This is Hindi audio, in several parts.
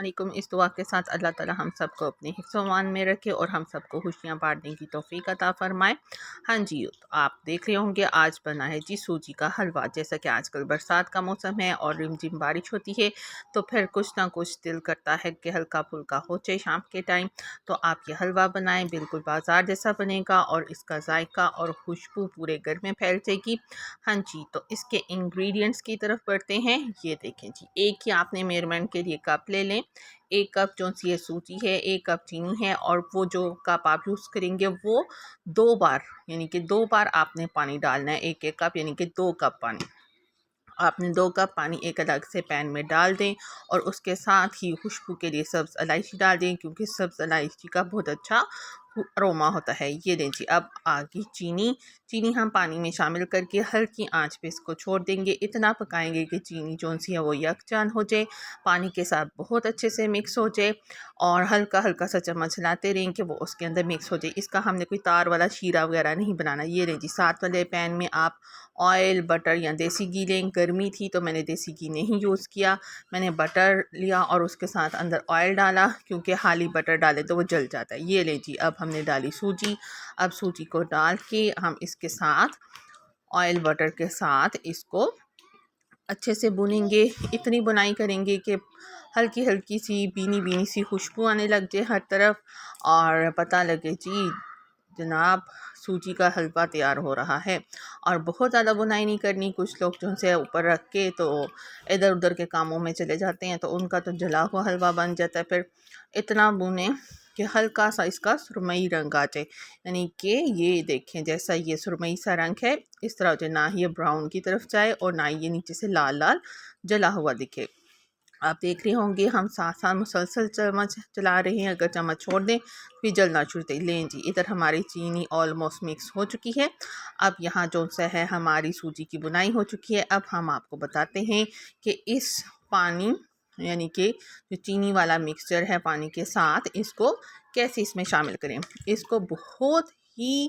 वालेकुम। इस दुआ के साथ अल्लाह ताला हम सबको अपने हिफ्ज़-ओ-अमान में रखे और हम सबको खुशियाँ बाँटने की तौफ़ीक अता फ़रमाए। हाँ जी, तो आप देख रहे होंगे आज बना है जी सूजी का हलवा। जैसा कि आजकल बरसात का मौसम है और रिमझिम बारिश होती है, तो फिर कुछ ना कुछ दिल करता है कि हल्का-फुल्का हो जाए शाम के टाइम। तो आप ये हलवा बनाएँ, बिल्कुल बाज़ार जैसा बनेगा और इसका ज़ायक़ा और खुशबू पूरे घर में फैल जाएगी। हाँ जी, तो इसके इंग्रेडिएंट्स की तरफ बढ़ते हैं। ये देखें जी, एक ही आपने मेज़रमेंट के लिए कप ले लें। 1 कप जो सी ये सूजी है, 1 कप चीनी है और वो जो कप आप यूज़ करेंगे वो 2 बार, यानी कि 2 बार आपने पानी डालना है। 1-1 कप यानी कि 2 कप पानी। आपने 2 कप पानी एक अलग से पैन में डाल दें और उसके साथ ही खुशबू के लिए सब्ज़ इलायची डाल दें, क्योंकि सब्ज़ इलायची का बहुत अच्छा अरोमा होता है। ये दें जी, अब आ गई चीनी। चीनी हम पानी में शामिल करके हल्की आंच पे इसको छोड़ देंगे। इतना पकाएंगे कि चीनी जो सी है वो यकजान हो जाए, पानी के साथ बहुत अच्छे से मिक्स हो जाए और हल्का हल्का सा चम्मच हिलाते रहें कि वो उसके अंदर मिक्स हो जाए। इसका हमने कोई तार वाला शीरा वगैरह नहीं बनाना। ये दें जी, साथ वाले पैन में आप ऑयल, बटर या देसी घी लें। गर्मी थी तो मैंने देसी घी नहीं यूज़ किया, मैंने बटर लिया और उसके साथ अंदर ऑयल डाला, क्योंकि हाली बटर डालें तो वो जल जाता है। ये लें जी, अब हमने डाली सूजी। अब सूजी को डाल के हम इसके साथ ऑयल बटर के साथ इसको अच्छे से भुनेंगे। इतनी बुनाई करेंगे कि हल्की हल्की सी बीनी बीनी सी खुशबू आने लग जाए हर तरफ और पता लगे जी जनाब सूजी का हलवा तैयार हो रहा है। और बहुत ज़्यादा बुनाई नहीं करनी। कुछ लोग जो से ऊपर रख के तो इधर उधर के कामों में चले जाते हैं, तो उनका तो जला हुआ हलवा बन जाता है। फिर इतना बुने कि हल्का सा इसका सुरमई रंग आ जाए, यानी कि ये देखें जैसा ये सुरमई सा रंग है इस तरह हो जाए, ना ही ये ब्राउन की तरफ जाए और ना ये नीचे से लाल लाल जला हुआ दिखे। आप देख रहे होंगे हम साथ साथ मुसलसल चम्मच चला रहे हैं, अगर चम्मच छोड़ दें फिर जलना शुरू कर लें जी। इधर हमारी चीनी ऑलमोस्ट मिक्स हो चुकी है। अब यहाँ जो सा है हमारी सूजी की बुनाई हो चुकी है। अब हम आपको बताते हैं कि इस पानी, यानी कि जो चीनी वाला मिक्सचर है पानी के साथ, इसको कैसे इसमें शामिल करें। इसको बहुत ही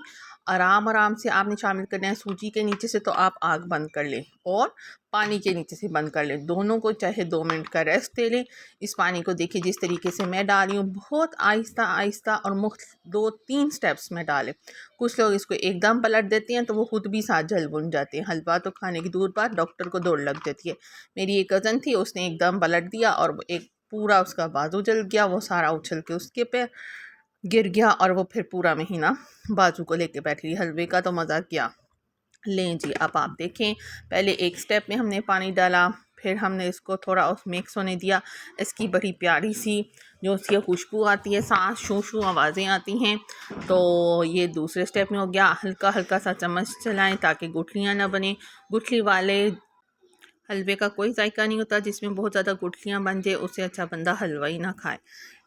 आराम आराम से आपने शामिल करना है। सूजी के नीचे से तो आप आग बंद कर लें और पानी के नीचे से बंद कर लें, दोनों को चाहे 2 मिनट का रेस्ट दे लें। इस पानी को देखिए जिस तरीके से मैं डाल रही हूँ, बहुत आहिस्ता आहिस्ता और 2-3 स्टेप्स में डालें। कुछ लोग इसको एकदम पलट देते हैं तो वो खुद भी साथ जल बुन जाते हैं। हलवा तो खाने की दूर बात, डॉक्टर को दौड़ लग जाती है। मेरी एक कज़न थी, उसने एकदम पलट दिया और एक पूरा उसका बाजू जल गया, वो सारा उछल के उसके पे गिर गया और वो फिर पूरा महीना बाजू को लेके बैठी रही। हलवे का तो मज़ा क्या लें जी। अब आप देखें, पहले एक स्टेप में हमने पानी डाला, फिर हमने इसको थोड़ा उस मिक्स होने दिया। इसकी बड़ी प्यारी सी जो उसकी खुशबू आती है, सांस शू शू आवाज़ें आती हैं। तो ये दूसरे स्टेप में हो गया। हल्का हल्का सा चम्मच चलाएं ताकि गुठलियाँ ना बने। गुठली वाले हलवे का कोई जायका नहीं होता जिसमें बहुत ज़्यादा गुठलियाँ बन जाए, उससे अच्छा बंदा हलवा ही ना खाए।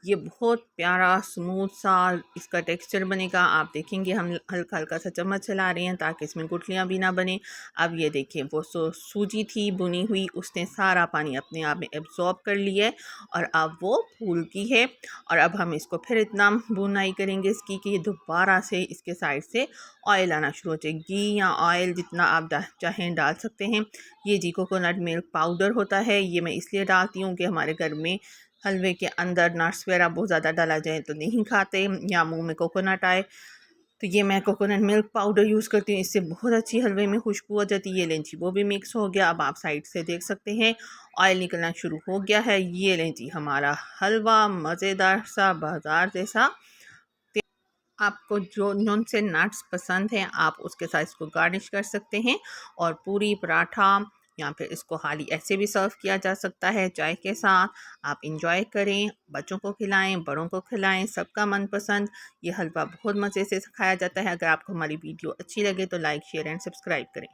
ये बहुत प्यारा स्मूथ सा इसका टेक्सचर बनेगा। आप देखेंगे हम हल्का हल्का सा चम्मच चला रहे हैं ताकि इसमें गुठलियाँ भी ना बने। अब ये देखें, वो सूजी थी बुनी हुई, उसने सारा पानी अपने आप में एब्जॉर्ब कर लिया है और अब वो फूल की है। और अब हम इसको फिर इतना बुनाई करेंगे इसकी कि ये दोबारा से इसके साइड से ऑयल आना शुरू हो जाए। घी या ऑयल जितना आप चाहें डाल सकते हैं। ये जी कोकोनट मिल्क पाउडर होता है, ये मैं इसलिए डालती हूँ कि हमारे घर में हलवे के अंदर नट्स वगैरह बहुत ज़्यादा डाला जाए तो नहीं खाते या मुंह में कोकोनट आए, तो ये मैं कोकोनट मिल्क पाउडर यूज़ करती हूँ। इससे बहुत अच्छी हलवे में खुशबू आ जाती है। ये लें जी, वो भी मिक्स हो गया। अब आप साइड से देख सकते हैं ऑयल निकलना शुरू हो गया है। ये लें जी, हमारा हलवा मज़ेदार सा बाजार जैसा। आपको जो से नट्स पसंद हैं आप उसके साथ इसको गार्निश कर सकते हैं और पूरी पराठा या फिर इसको हाली ऐसे भी सर्व किया जा सकता है चाय के साथ। आप इंजॉय करें, बच्चों को खिलाएं, बड़ों को खिलाएं, सबका मनपसंद ये हलवा बहुत मज़े से खाया जाता है। अगर आपको हमारी वीडियो अच्छी लगे तो लाइक, शेयर एंड सब्सक्राइब करें।